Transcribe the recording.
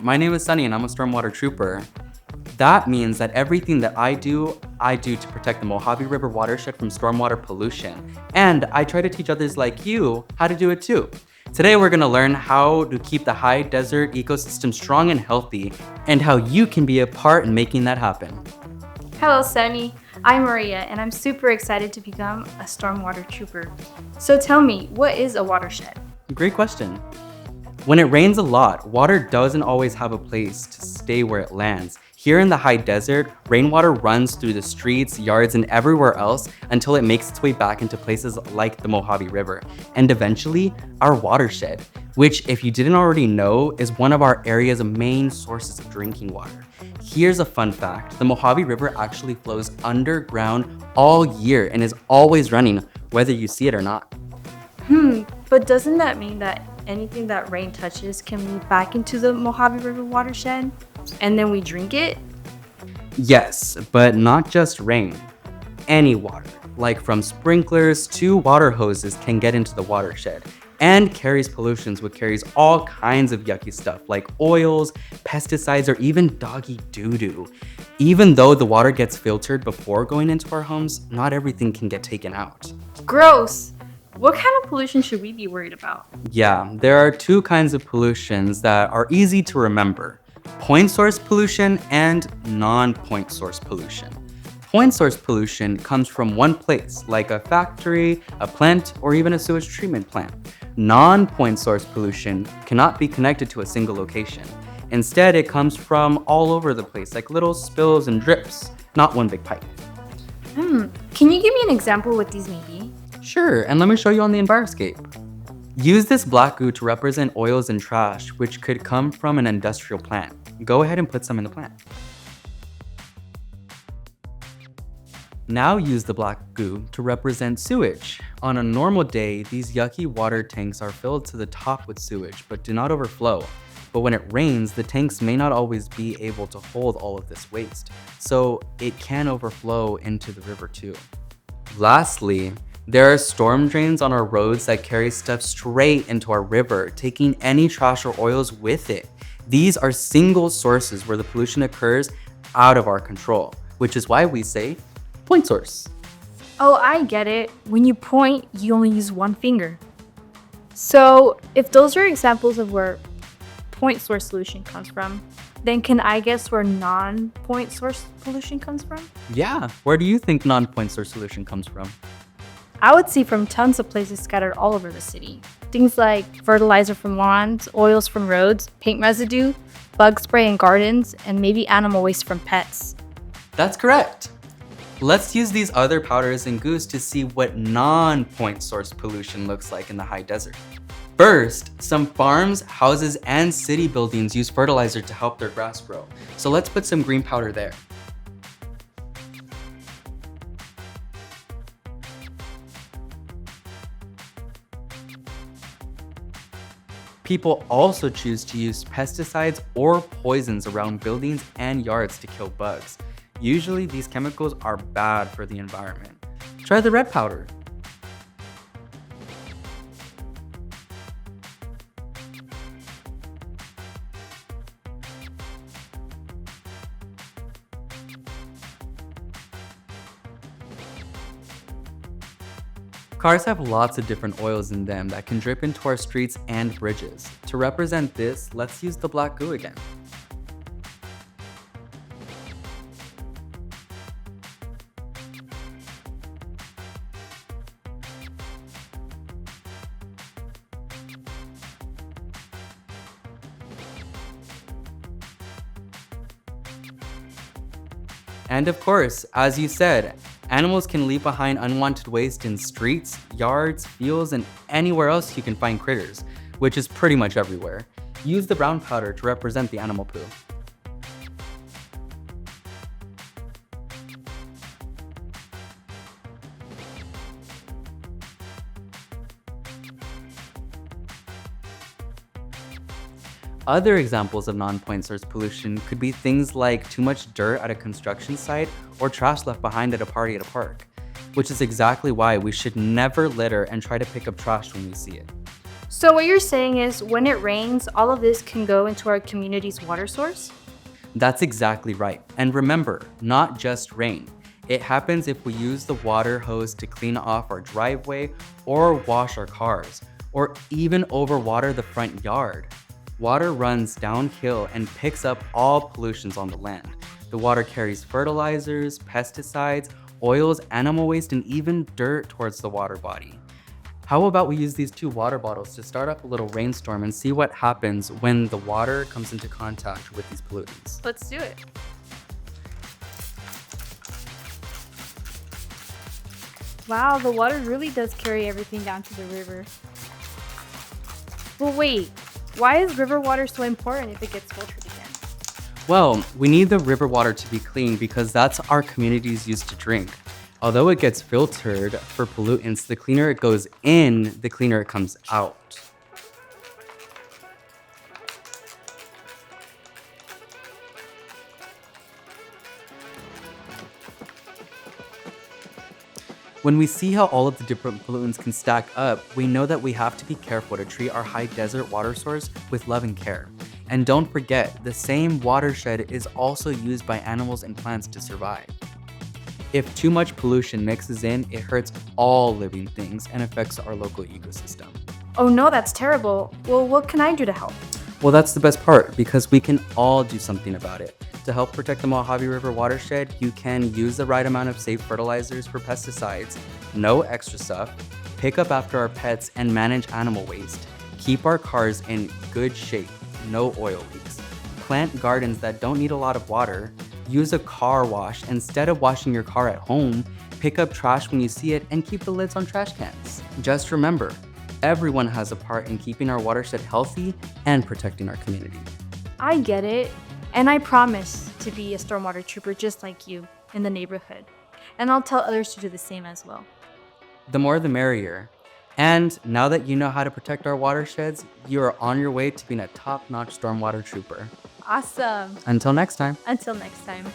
my name is Sonny and I'm a Stormwater Trooper. That means that everything that I do to protect the Mojave River watershed from stormwater pollution. And I try to teach others like you how to do it too. Today we're gonna learn how to keep the high desert ecosystem strong and healthy, and how you can be a part in making that happen. Hello, Sonny. I'm Maria, and I'm super excited to become a Stormwater Trooper. So tell me, what is a watershed? Great question. When it rains a lot, water doesn't always have a place to stay where it lands. Here in the high desert, rainwater runs through the streets, yards, and everywhere else until it makes its way back into places like the Mojave River, and eventually our watershed, which, if you didn't already know, is one of our area's main sources of drinking water. Here's a fun fact. The Mojave River actually flows underground all year and is always running, whether you see it or not. But doesn't that mean that anything that rain touches can lead back into the Mojave River watershed? And then we drink it? Yes, but not just rain. Any water, like from sprinklers to water hoses, can get into the watershed and carries pollutions, which carries all kinds of yucky stuff like oils, pesticides, or even doggy doo-doo. Even though the water gets filtered before going into our homes, not everything can get taken out. Gross! What kind of pollution should we be worried about? Yeah, there are two kinds of pollutions that are easy to remember: point source pollution and non-point source pollution. Point source pollution comes from one place, like a factory, a plant, or even a sewage treatment plant. Non-point source pollution cannot be connected to a single location. Instead, it comes from all over the place, like little spills and drips, not one big pipe. Can you give me an example what these may be? Sure, and let me show you on the Enviroscape. Use this black goo to represent oils and trash, which could come from an industrial plant. Go ahead and put some in the plant. Now use the black goo to represent sewage. On a normal day, these yucky water tanks are filled to the top with sewage, but do not overflow. But when it rains, the tanks may not always be able to hold all of this waste, so it can overflow into the river too. Lastly, there are storm drains on our roads that carry stuff straight into our river, taking any trash or oils with it. These are single sources where the pollution occurs out of our control, which is why we say point source. Oh, I get it. When you point, you only use one finger. So, if those are examples of where point source pollution comes from, then can I guess where non-point source pollution comes from? Yeah, where do you think non-point source pollution comes from? I would see from tons of places scattered all over the city. Things like fertilizer from lawns, oils from roads, paint residue, bug spray in gardens, and maybe animal waste from pets. That's correct. Let's use these other powders and goos to see what non-point source pollution looks like in the high desert. First, some farms, houses, and city buildings use fertilizer to help their grass grow. So let's put some green powder there. People also choose to use pesticides or poisons around buildings and yards to kill bugs. Usually these chemicals are bad for the environment. Try the red powder. Cars have lots of different oils in them that can drip into our streets and bridges. To represent this, let's use the black goo again. And of course, as you said, animals can leave behind unwanted waste in streets, yards, fields, and anywhere else you can find critters, which is pretty much everywhere. Use the brown powder to represent the animal poo. Other examples of non-point source pollution could be things like too much dirt at a construction site or trash left behind at a party at a park, which is exactly why we should never litter and try to pick up trash when we see it. So what you're saying is when it rains, all of this can go into our community's water source? That's exactly right. And remember, not just rain. It happens if we use the water hose to clean off our driveway or wash our cars, or even overwater the front yard. Water runs downhill and picks up all pollutions on the land. The water carries fertilizers, pesticides, oils, animal waste, and even dirt towards the water body. How about we use these 2 water bottles to start up a little rainstorm and see what happens when the water comes into contact with these pollutants? Let's do it. Wow, the water really does carry everything down to the river. But wait, why is river water so important if it gets filtered again? Well, we need the river water to be clean because that's our communities used to drink. Although it gets filtered for pollutants, the cleaner it goes in, the cleaner it comes out. When we see how all of the different pollutants can stack up, we know that we have to be careful to treat our high desert water source with love and care. And don't forget, the same watershed is also used by animals and plants to survive. If too much pollution mixes in, it hurts all living things and affects our local ecosystem. Oh no, that's terrible. Well, what can I do to help? Well, that's the best part because we can all do something about it. To help protect the Mojave River watershed, you can use the right amount of safe fertilizers for pesticides, no extra stuff, pick up after our pets, and manage animal waste. Keep our cars in good shape, no oil leaks. Plant gardens that don't need a lot of water. Use a car wash instead of washing your car at home. Pick up trash when you see it and keep the lids on trash cans. Just remember, everyone has a part in keeping our watershed healthy and protecting our community. I get it. And I promise to be a Stormwater Trooper just like you in the neighborhood. And I'll tell others to do the same as well. The more the merrier. And now that you know how to protect our watersheds, you are on your way to being a top-notch Stormwater Trooper. Awesome. Until next time. Until next time.